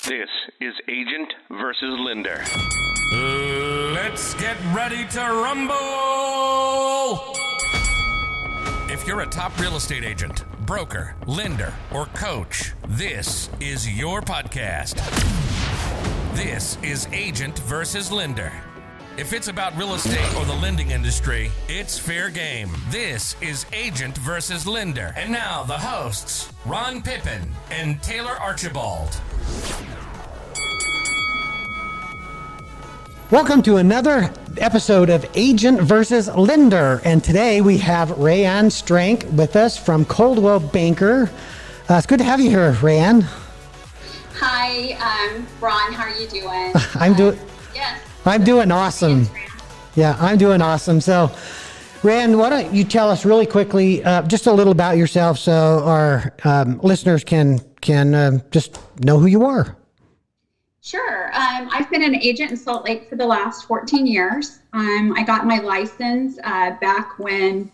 This is Agent versus Lender. Let's get ready to rumble! If you're a top real estate agent, broker, lender, or coach, this is your podcast. This is Agent versus Lender. If it's about real estate or the lending industry, it's fair game. This is Agent versus Lender. And now the hosts, Ron Pippin and Taylor Archibald. Welcome to another episode of Agent versus Lender. And today we have Raeanne Stranc with us from Coldwell Banker. It's good to have you here, Raeanne. Hi, Ron. How are you doing? Yes. I'm doing awesome. Yeah, I'm doing awesome. So, Raeanne, why don't you tell us really quickly just a little about yourself so our listeners can just know who you are. Sure. I've been an agent in Salt Lake for the last 14 years. I got my license back when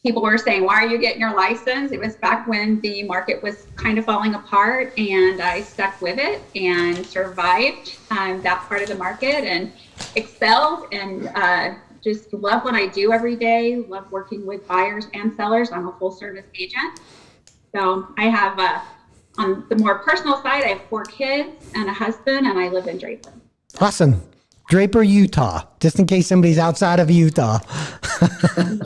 people were saying, why are you getting your license? It was back when the market was kind of falling apart, and I stuck with it and survived that part of the market and excelled and just love what I do every day. Love working with buyers and sellers. I'm a full service agent. So I have on the more personal side, I have 4 kids and a husband, and I live in Draper. Awesome. Draper, Utah, just in case somebody's outside of Utah.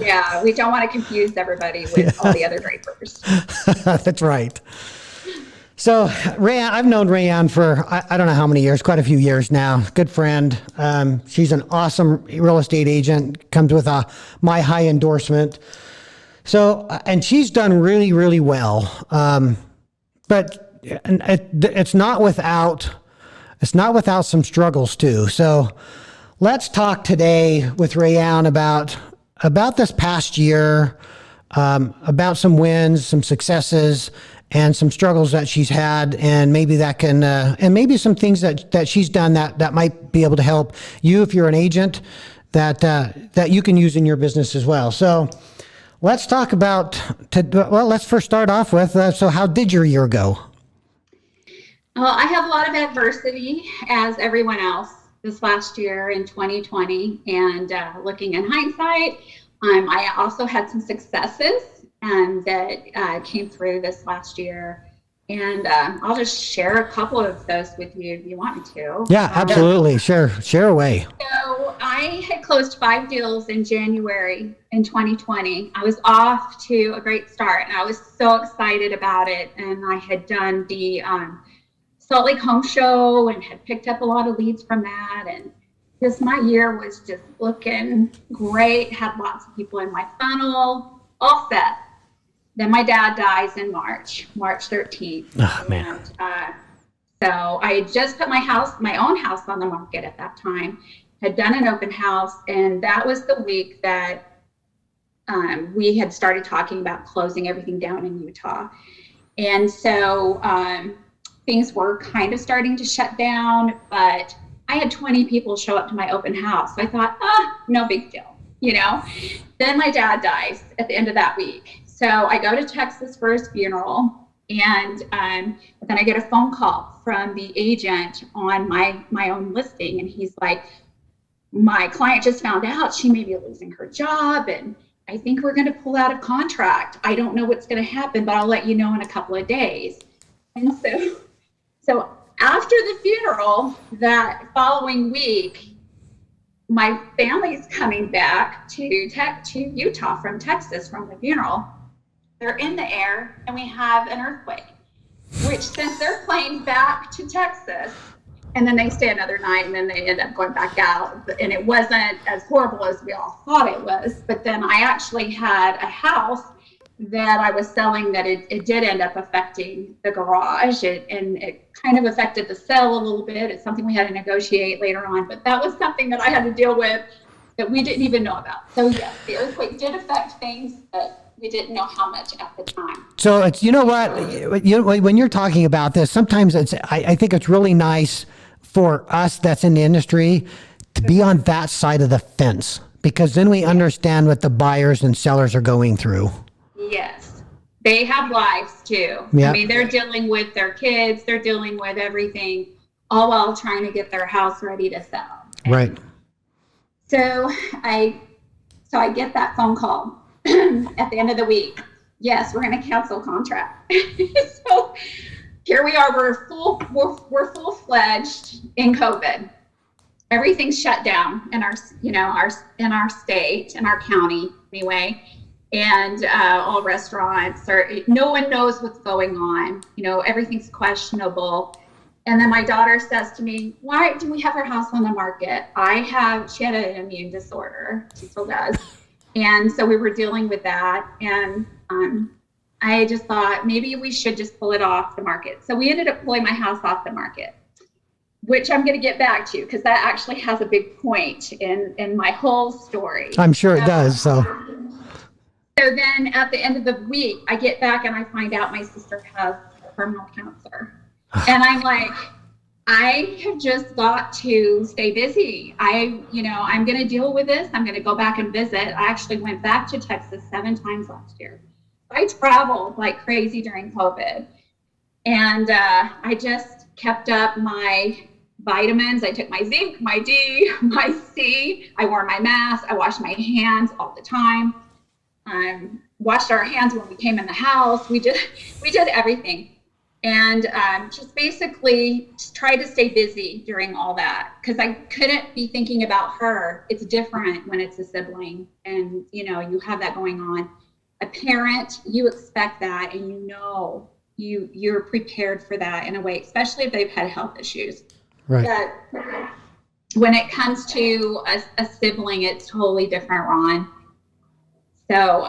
Yeah, we don't want to confuse everybody with all the other Drapers. That's right. So, Raeanne, I've known Raeanne for, I don't know how many years, quite a few years now. Good friend. She's an awesome real estate agent, comes with my high endorsement. So, and she's done really, really well. But it's not without some struggles too. So let's talk today with Raeanne about this past year, about some wins, some successes, and some struggles that she's had, and maybe that can, and maybe some things that she's done that might be able to help you if you're an agent that you can use in your business as well. So let's talk let's first start off with, so how did your year go? Well, I have a lot of adversity, as everyone else, this last year in 2020. And looking in hindsight, I also had some successes that came through this last year. And I'll just share a couple of those with you if you want me to. Yeah, absolutely. Share away. So I had closed 5 deals in January in 2020. I was off to a great start, and I was so excited about it. And I had done the Salt Lake Home Show and had picked up a lot of leads from that. And just my year was just looking great, had lots of people in my funnel, all set. Then my dad dies in March 13th. Oh, man. And, so I had just put my own house on the market at that time, had done an open house, and that was the week that we had started talking about closing everything down in Utah. And so things were kind of starting to shut down, but I had 20 people show up to my open house. So I thought, no big deal, Then my dad dies at the end of that week. So I go to Texas for his funeral, and then I get a phone call from the agent on my own listing, and he's like, my client just found out she may be losing her job, and I think we're going to pull out of contract. I don't know what's going to happen, but I'll let you know in a couple of days. And so after the funeral, that following week, my family's coming back to Utah from Texas from the funeral. They're in the air, and we have an earthquake, which sends their plane back to Texas, and then they stay another night, and then they end up going back out. And it wasn't as horrible as we all thought it was. But then I actually had a house that I was selling that it did end up affecting the garage, and it kind of affected the sale a little bit. It's something we had to negotiate later on, but that was something that I had to deal with that we didn't even know about. So yes, the earthquake did affect things, but we didn't know how much at the time. So it's, when you're talking about this, sometimes I think it's really nice for us that's in the industry to be on that side of the fence, because then we understand what the buyers and sellers are going through. Yes. They have lives too. Yeah. I mean, they're dealing with their kids, they're dealing with everything, all while trying to get their house ready to sell. Right. So I get that phone call at the end of the week. Yes, we're going to cancel contract. So here we are. We're full-fledged in COVID. Everything's shut down in our state, in our county anyway. And all restaurants no one knows what's going on. Everything's questionable. And then my daughter says to me, why do we have our house on the market? She had an immune disorder. She still does. And so we were dealing with that. And I just thought maybe we should just pull it off the market. So we ended up pulling my house off the market, which I'm going to get back to because that actually has a big point in my whole story. I'm sure it does. So then at the end of the week, I get back and I find out my sister has terminal cancer. And I'm like, I have just got to stay busy. I'm going to deal with this. I'm going to go back and visit. I actually went back to Texas 7 times last year. I traveled like crazy during COVID. And I just kept up my vitamins. I took my zinc, my D, my C. I wore my mask. I washed my hands all the time. Washed our hands when we came in the house. We did everything. And just basically tried to stay busy during all that because I couldn't be thinking about her. It's different when it's a sibling and, you have that going on. A parent, you expect that and you're prepared for that in a way, especially if they've had health issues. right. But when it comes to a sibling, it's totally different, Ron. So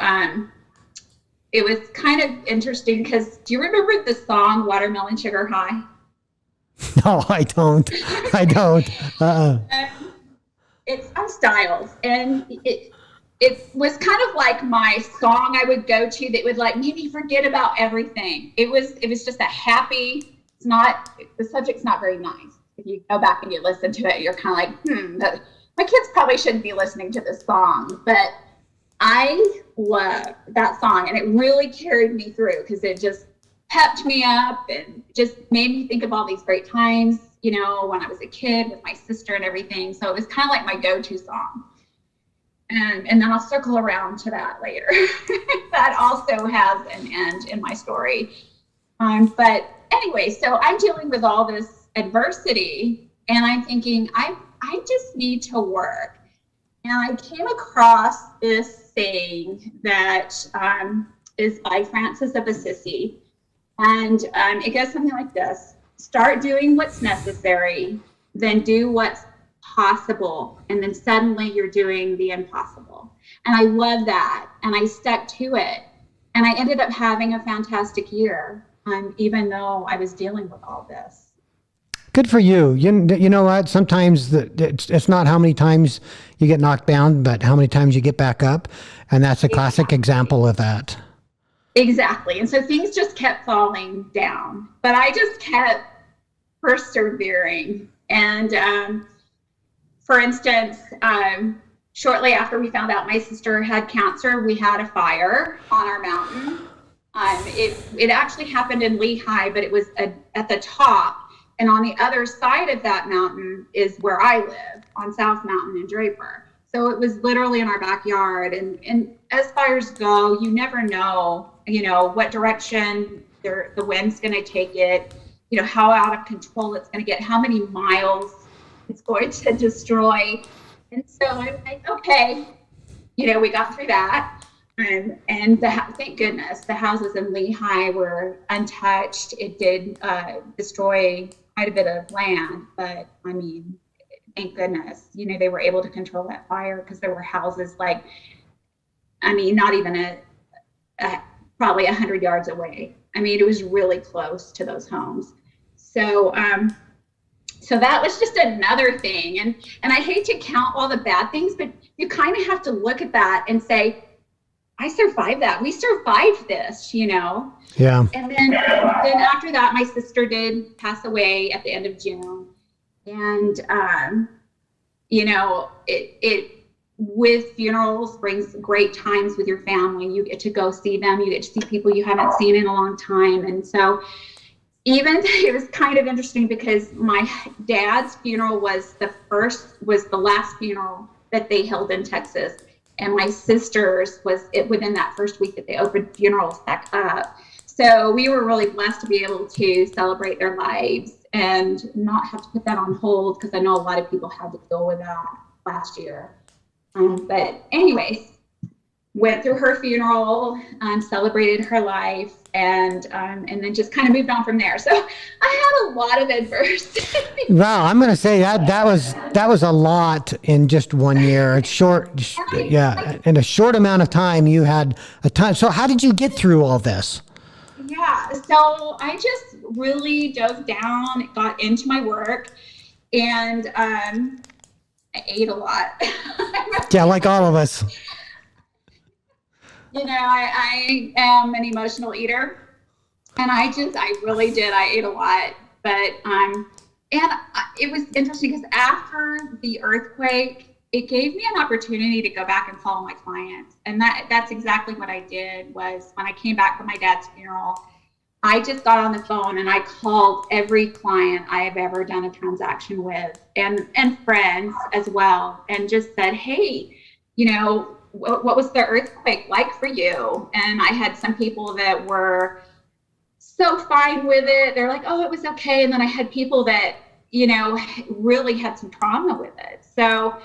it was kind of interesting because do you remember the song Watermelon Sugar High? No, I don't. It's on Styles, and it was kind of like my song I would go to that would like make me forget about everything. It was just a happy. The subject's not very nice. If you go back and you listen to it, you're kind of like, my kids probably shouldn't be listening to this song, but I love that song, and it really carried me through because it just pepped me up and just made me think of all these great times, when I was a kid with my sister and everything. So it was kind of like my go-to song. And then I'll circle around to that later. That also has an end in my story. But anyway, so I'm dealing with all this adversity, and I'm thinking, I just need to work. And I came across this saying that is by Francis of Assisi. And it goes something like this: start doing what's necessary, then do what's possible, and then suddenly you're doing the impossible. And I love that. And I stuck to it. And I ended up having a fantastic year, even though I was dealing with all this. Good for you. You know what? Sometimes it's not how many times you get knocked down, but how many times you get back up. And that's a classic example of that. Exactly. And so things just kept falling down, but I just kept persevering. And for instance, shortly after we found out my sister had cancer, we had a fire on our mountain. It actually happened in Lehigh, but it was at the top. And on the other side of that mountain is where I live, on South Mountain in Draper. So it was literally in our backyard. And as fires go, you never know, what direction the wind's going to take it, how out of control it's going to get, how many miles it's going to destroy. And so I'm like, okay, we got through that. And thank goodness the houses in Lehigh were untouched. It did destroy quite a bit of land, but I mean, thank goodness, they were able to control that fire because there were houses not even probably 100 yards away. I mean, it was really close to those homes. So that was just another thing. And I hate to count all the bad things, but you kind of have to look at that and say, I survived that. We survived this, Yeah. And then after that, my sister did pass away at the end of June. And, it with funerals brings great times with your family. You get to go see them. You get to see people you haven't seen in a long time. And so even it was kind of interesting because my dad's funeral was the last funeral that they held in Texas. And my sister's was within that first week that they opened funerals back up. So we were really blessed to be able to celebrate their lives and not have to put that on hold, because I know a lot of people had to deal with that last year. But anyways, went through her funeral, celebrated her life, and then just kind of moved on from there. So I had a lot of adversity. Wow, I'm going to say that was a lot in just 1 year. It's short, yeah. In a short amount of time, you had a ton. So how did you get through all this? Yeah, so I just really dove down, got into my work, and I ate a lot. Yeah, like all of us. You know, I am an emotional eater, and I really did. I ate a lot, but it was interesting because after the earthquake, it gave me an opportunity to go back and call my clients, and that's exactly what I did. Was when I came back from my dad's funeral, I just got on the phone and I called every client I have ever done a transaction with, and friends as well, and just said, hey, you know, what was the earthquake like for you? And I had some people that were so fine with it. They're like, oh, it was okay. And then I had people that, you know, really had some trauma with it. So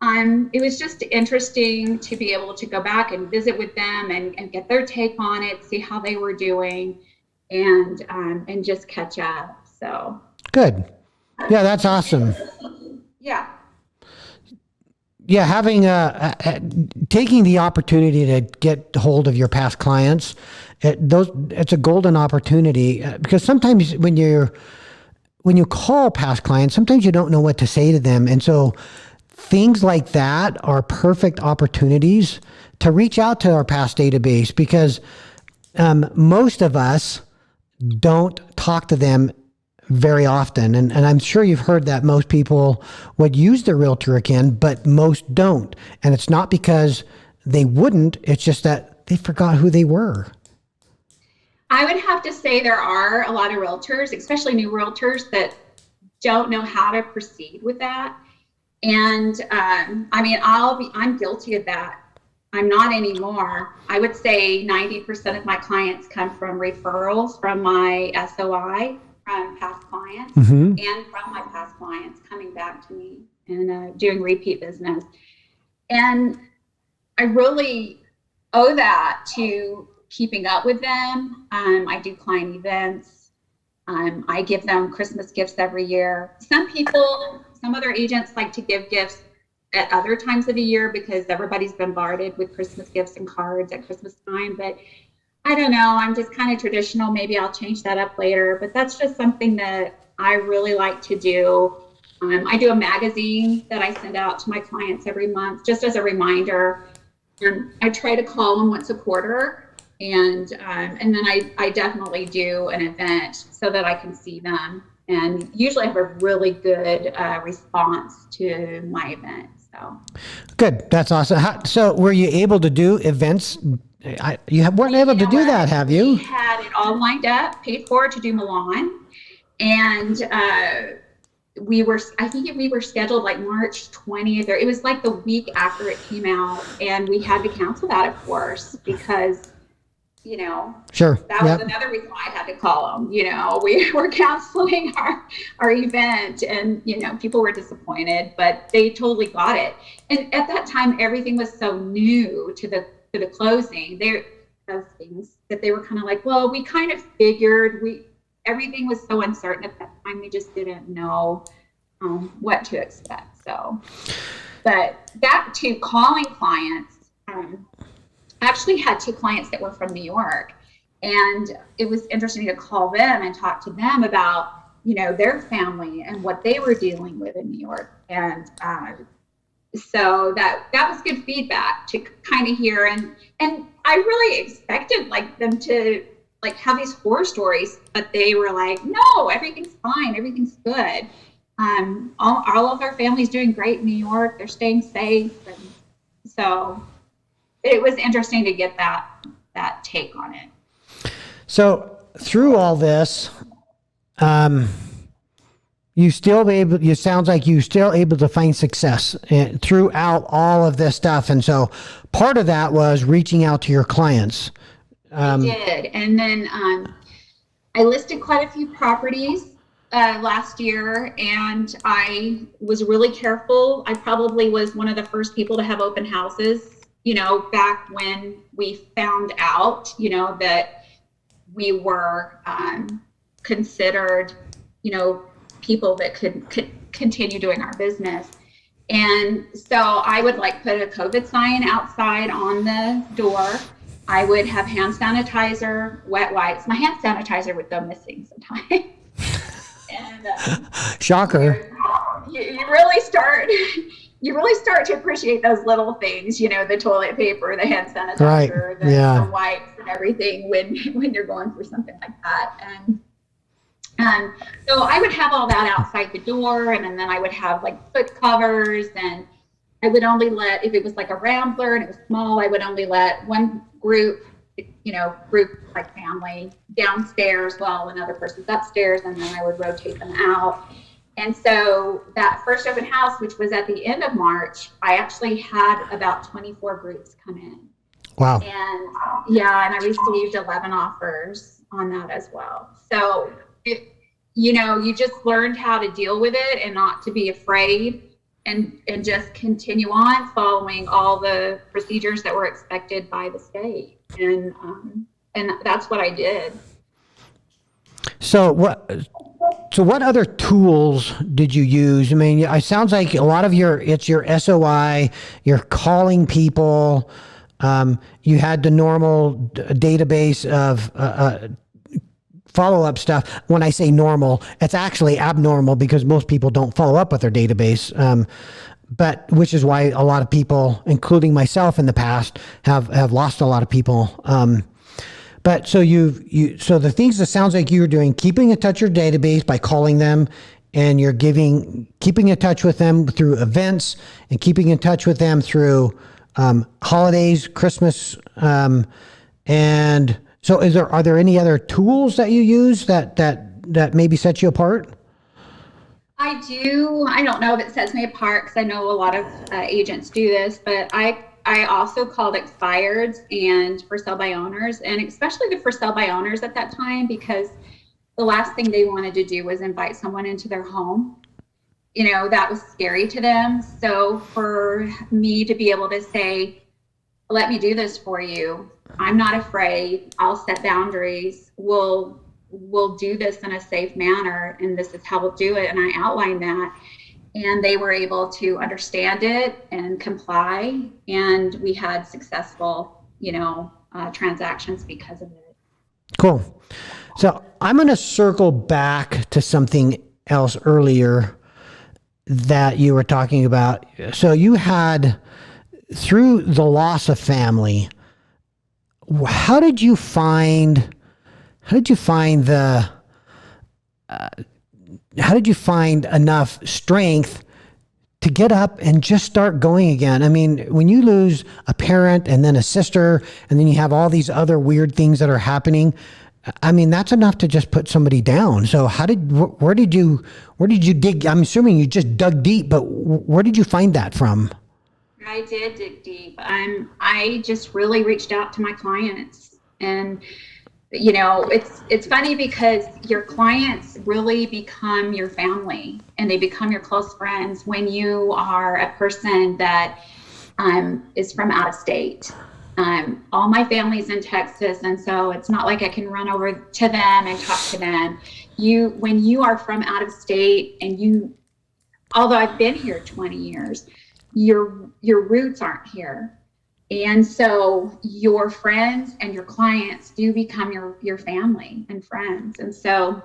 it was just interesting to be able to go back and visit with them and get their take on it, see how they were doing, and just catch up. So good. Yeah, that's awesome. Yeah. Yeah, having taking the opportunity to get hold of your past clients, it's a golden opportunity, because sometimes when you call past clients, sometimes you don't know what to say to them, and so things like that are perfect opportunities to reach out to our past database, because most of us don't talk to them very often. And I'm sure you've heard that most people would use the realtor again, but most don't. And it's not because they wouldn't, it's just that they forgot who they were. I would have to say there are a lot of realtors, especially new realtors, that don't know how to proceed with that. And I mean, I'm guilty of that. I'm not anymore. I would say 90% of my clients come from referrals from my SOI, from past clients, and from my past clients coming back to me and doing repeat business. And I really owe that to keeping up with them. I do client events. I give them Christmas gifts every year. Some other agents like to give gifts at other times of the year because everybody's bombarded with Christmas gifts and cards at Christmas time. But I don't know, I'm just kind of traditional. Maybe I'll change that up later, but that's just something that I really like to do. I do a magazine that I send out to my clients every month, just as a reminder. I try to call them once a quarter, and then I definitely do an event so that I can see them, and usually have a really good response to my event. So good, that's awesome. So were you able to do events? You weren't able to do that, have you? We had it all lined up, paid for to do Milan, and I think we were scheduled like March 20th, or it was like the week after it came out, and we had to cancel that, of course, because, you know, sure, that was another reason why I had to call them. You know, we were canceling our event, and, you know, people were disappointed, but they totally got it. And at that time, everything was so new to the closing. Those things that they were kind of like, well, we kind of figured everything was so uncertain at that time. We just didn't know what to expect. So, but back to calling clients, I actually had 2 clients that were from New York, and it was interesting to call them and talk to them about, you know, their family and what they were dealing with in New York. And so that was good feedback to kind of hear. And I really expected like them to like have these horror stories, but they were like, no, everything's fine. Everything's good. All of our family's doing great in New York. They're staying safe. And So it was interesting to get that take on it. So through all this, you sounds like you still able to find success throughout all of this stuff. And so part of that was reaching out to your clients. I did. And then I listed quite a few properties last year, and I was really careful. I probably was one of the first people to have open houses, back when we found out, that we were considered, people that could continue doing our business. And so I would put a COVID sign outside on the door. I would have hand sanitizer, wet wipes. My hand sanitizer would go missing sometimes. And shocker. You really start to appreciate those little things, the toilet paper, the hand sanitizer, the wipes and everything when you're going through something like that. And so I would have all that outside the door, and then I would have foot covers, and I would only let, if it was a rambler and it was small, I would only let one group family downstairs while another person's upstairs, and then I would rotate them out. And so that first open house, which was at the end of March, I actually had about 24 groups come in. Wow. And I received 11 offers on that as well. So you just learned how to deal with it and not to be afraid, and just continue on following all the procedures that were expected by the state. And that's what I did. So what other tools did you use? I mean, it sounds like a lot of it's your SOI, you're calling people, you had the normal database of follow-up stuff. When I say normal, it's actually abnormal because most people don't follow up with their database. But which is why a lot of people, including myself in the past, have lost a lot of people. But so so the things that sounds like you were doing, keeping in touch with your database by calling them, and you're keeping in touch with them through events, and keeping in touch with them through holidays, Christmas, and so are there any other tools that you use that maybe set you apart? I do. I don't know if it sets me apart because I know a lot of agents do this, but I also called expireds and for sale by owners, and especially the for sale by owners at that time, because the last thing they wanted to do was invite someone into their home. That was scary to them. So for me to be able to say, let me do this for you, I'm not afraid, I'll set boundaries, we'll do this in a safe manner, and this is how we'll do it. And I outlined that, and they were able to understand it and comply. And we had successful, transactions because of it. Cool. So I'm going to circle back to something else earlier that you were talking about. So you had, through the loss of family, how did you find enough strength to get up and just start going again? I mean, when you lose a parent and then a sister, and then you have all these other weird things that are happening, I mean, that's enough to just put somebody down. So where did you dig? I'm assuming you just dug deep, but where did you find that from? I did dig deep. I just really reached out to my clients, and it's funny because your clients really become your family, and they become your close friends when you are a person that is from out of state. All my family's in Texas, and so it's not like I can run over to them and talk to them. When you are from out of state, and although I've been here 20 years, your roots aren't here. And so your friends and your clients do become your family and friends. And so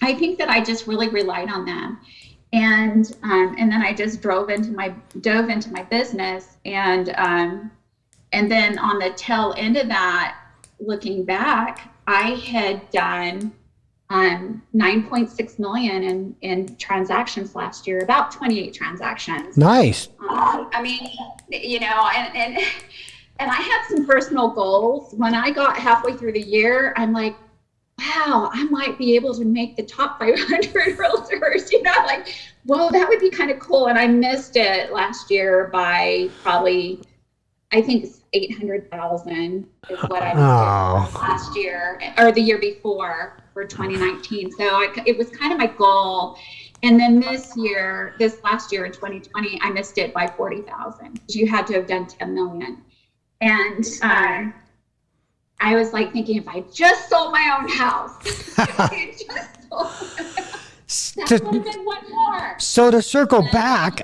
I think that I just really relied on them. And then I just dove into my business. And then on the tail end of that, looking back, I had done 9.6 million in transactions last year, about 28 transactions. Nice. I mean, and I had some personal goals. When I got halfway through the year, I'm like, wow, I might be able to make the top 500 realtors, whoa, that would be kind of cool. And I missed it last year by probably, I think it's 800,000 is what I was last year or the year before for 2019. So it was kind of my goal. And then this last year in 2020, I missed it by 40,000. You had to have done 10 million. And I was like thinking, if I just sold my own house, that would have been one more. So to circle back,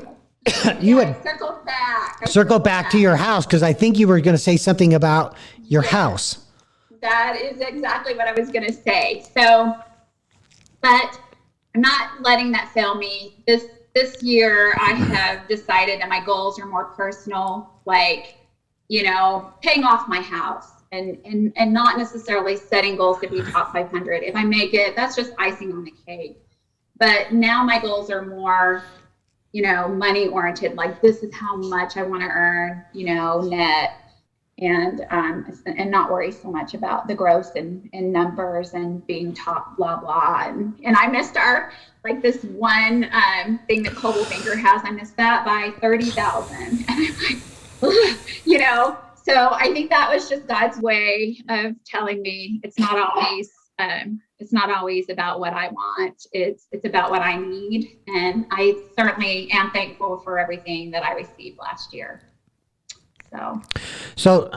circle back to your house, because I think you were going to say something about your house. That is exactly what I was going to say. So, but I'm not letting that fail me. This year, I have decided that my goals are more personal, like, paying off my house and not necessarily setting goals to be top 500. If I make it, that's just icing on the cake. But now my goals are more, money oriented. Like, this is how much I want to earn, net, and not worry so much about the gross and numbers and being top blah blah. And I missed this one thing that Coldwell Banker has. I missed that by 30,000, and I'm like, So I think that was just God's way of telling me it's not always about what I want. It's about what I need. And I certainly am thankful for everything that I received last year. So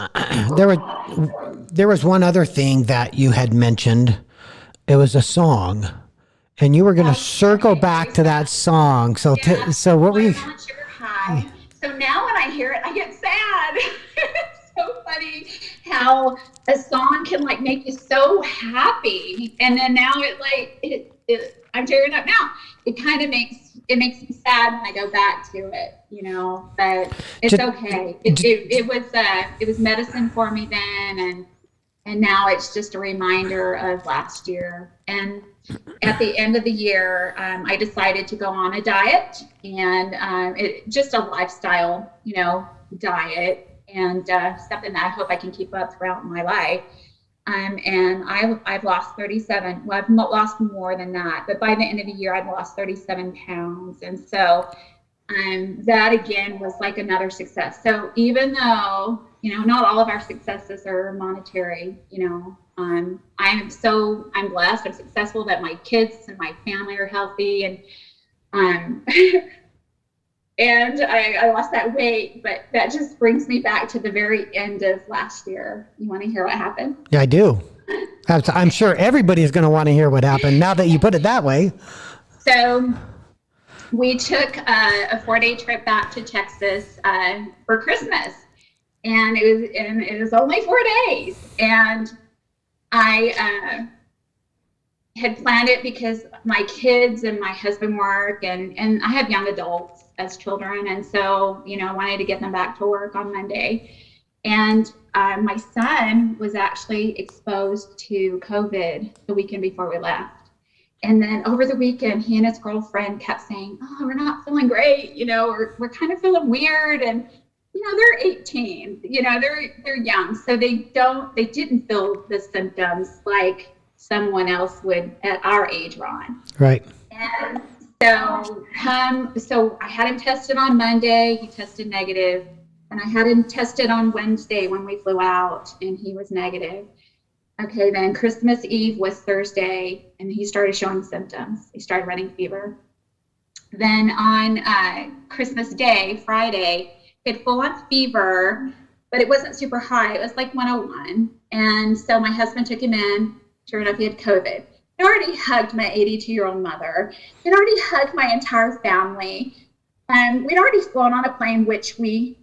there was one other thing that you had mentioned. It was a song, and you were going to circle back to that song. So what were you? Sugar High. So now when I hear it, I get sad. It's so funny how a song can make you so happy, and then now I'm tearing up now. It kind of makes me sad when I go back to it, but it's okay. It was medicine for me then, and now it's just a reminder of last year. And at the end of the year, I decided to go on a diet, and just a lifestyle, diet, and something that I hope I can keep up throughout my life. And I've lost 37. Well, I've lost more than that, but by the end of the year, I've lost 37 pounds. And so that again was like another success. So even though, not all of our successes are monetary, I'm blessed. I'm successful that my kids and my family are healthy, and and I lost that weight, but that just brings me back to the very end of last year. You want to hear what happened? Yeah, I do. I'm sure everybody's going to want to hear what happened now that you put it that way. So we took a 4-day trip back to Texas for Christmas, and it was only 4 days. And I had planned it because my kids and my husband work, and I have young adults as children, and so I wanted to get them back to work on Monday. And my son was actually exposed to COVID the weekend before we left, and then over the weekend he and his girlfriend kept saying, "Oh, we're not feeling great, we're kind of feeling weird." And they're 18, they're young, so they didn't feel the symptoms like someone else would at our age, Ron. Right. And so I had him tested on Monday. He tested negative, and I had him tested on Wednesday when we flew out, and he was negative. Okay, then Christmas Eve was Thursday, and he started showing symptoms. He started running fever. Then on Christmas Day, Friday, he had full-on fever, but it wasn't super high. It was like 101. And so my husband took him in. Sure enough, he had COVID. I'd already hugged my 82-year-old mother. I'd already hugged my entire family. We'd already flown on a plane, which we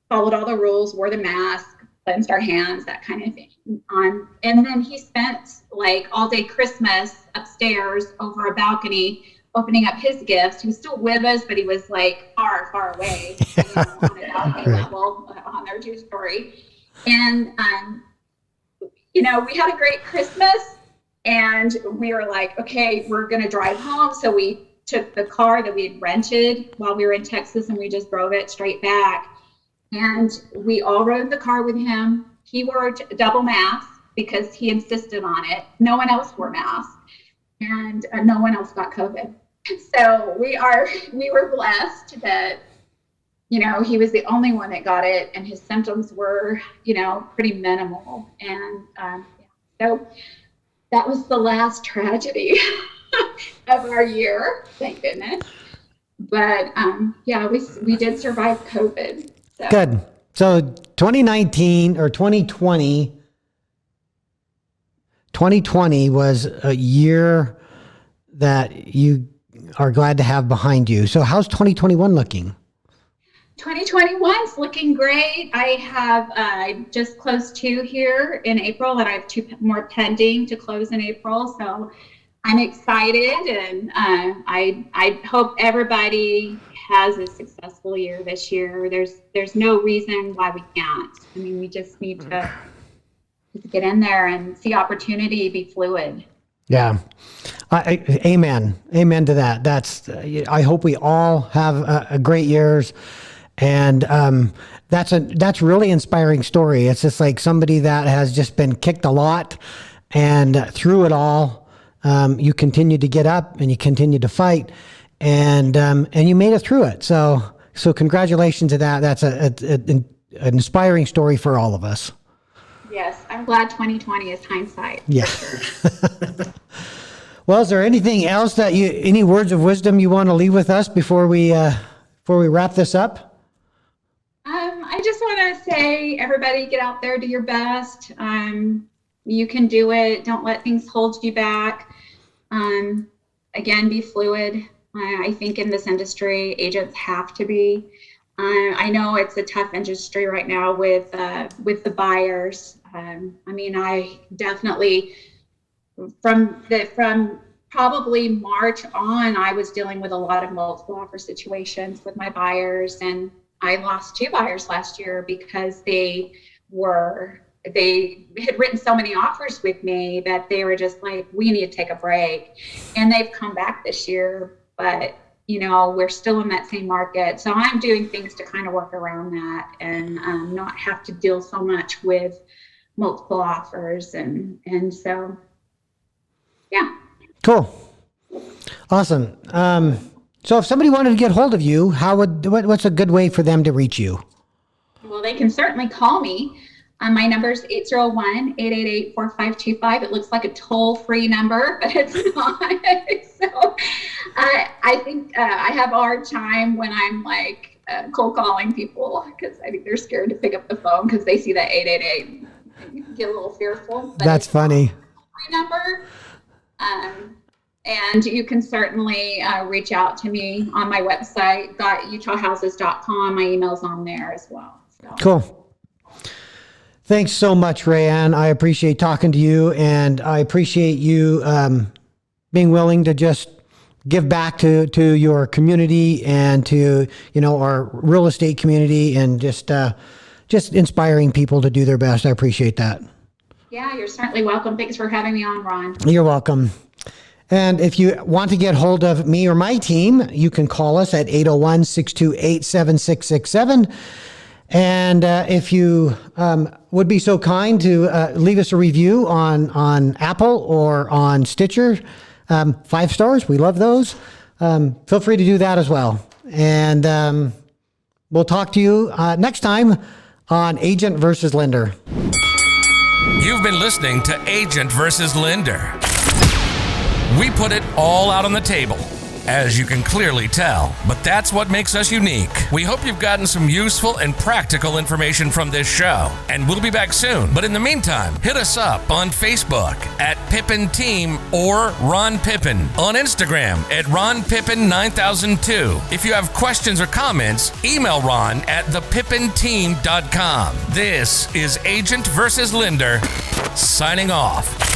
followed all the rules, wore the mask, cleansed our hands, that kind of thing. And then he spent all day Christmas upstairs over a balcony, opening up his gifts. He was still with us, but he was far, far away on a balcony level on their 2-story. And, we had a great Christmas. And we were like, okay, we're going to drive home. So we took the car that we had rented while we were in Texas, and we just drove it straight back. And we all rode the car with him. He wore a double mask because he insisted on it. No one else wore masks, and no one else got COVID. So we were blessed that, he was the only one that got it, and his symptoms were, pretty minimal. And so that was the last tragedy of our year, thank goodness. But we did survive COVID. So. Good. So 2019 or 2020 was a year that you are glad to have behind you. So how's 2021 looking? 2021's looking great. I have just closed 2 here in April, and I have 2 more pending to close in April. So I'm excited, and I hope everybody has a successful year this year. There's no reason why we can't. I mean, we just need to get in there and see opportunity, be fluid. Yeah. Amen to that. I hope we all have a great years. And that's really inspiring story. It's just like somebody that has just been kicked a lot, and through it all, you continue to get up and you continue to fight, and you made it through it. So congratulations to that. That's an inspiring story for all of us. Yes, I'm glad 2020 is hindsight. Yeah. Sure. Well, is there anything else any words of wisdom you want to leave with us before we wrap this up? I just want to say, everybody, get out there, do your best. You can do it. Don't let things hold you back. Again, be fluid. I think in this industry, agents have to be. I know it's a tough industry right now with the buyers. I definitely, from probably March on, I was dealing with a lot of multiple offer situations with my buyers, and I lost 2 buyers last year because they had written so many offers with me that they were just like, we need to take a break. And they've come back this year, but we're still in that same market. So I'm doing things to kind of work around that and not have to deal so much with multiple offers. And so, yeah. Cool. Awesome. So if somebody wanted to get hold of you, what's a good way for them to reach you? Well, they can certainly call me. My number is 801-888-4525. It looks like a toll-free number, but it's not. So I think I have a hard time when I'm like cold calling people, because I think they're scared to pick up the phone because they see that 888 and get a little fearful. But that's funny. Free number. And you can certainly reach out to me on my website, utahhouses.com. My email's on there as well. So. Cool. Thanks so much, Raeanne. I appreciate talking to you, and I appreciate you being willing to just give back to your community and to our real estate community, and just inspiring people to do their best. I appreciate that. Yeah, you're certainly welcome. Thanks for having me on, Ron. You're welcome. And if you want to get hold of me or my team, you can call us at 801-628-7667. And if you would be so kind to leave us a review on Apple or on Stitcher, 5 stars, we love those. Feel free to do that as well. And we'll talk to you next time on Agent versus Lender. You've been listening to Agent versus Lender. We put it all out on the table, as you can clearly tell, but that's what makes us unique. We hope you've gotten some useful and practical information from this show, and we'll be back soon. But in the meantime, hit us up on Facebook at Pippin Team or Ron Pippin, on Instagram at Ron Pippin 9002. If you have questions or comments, email Ron at thepippinteam.com. This is Agent versus Lender, signing off.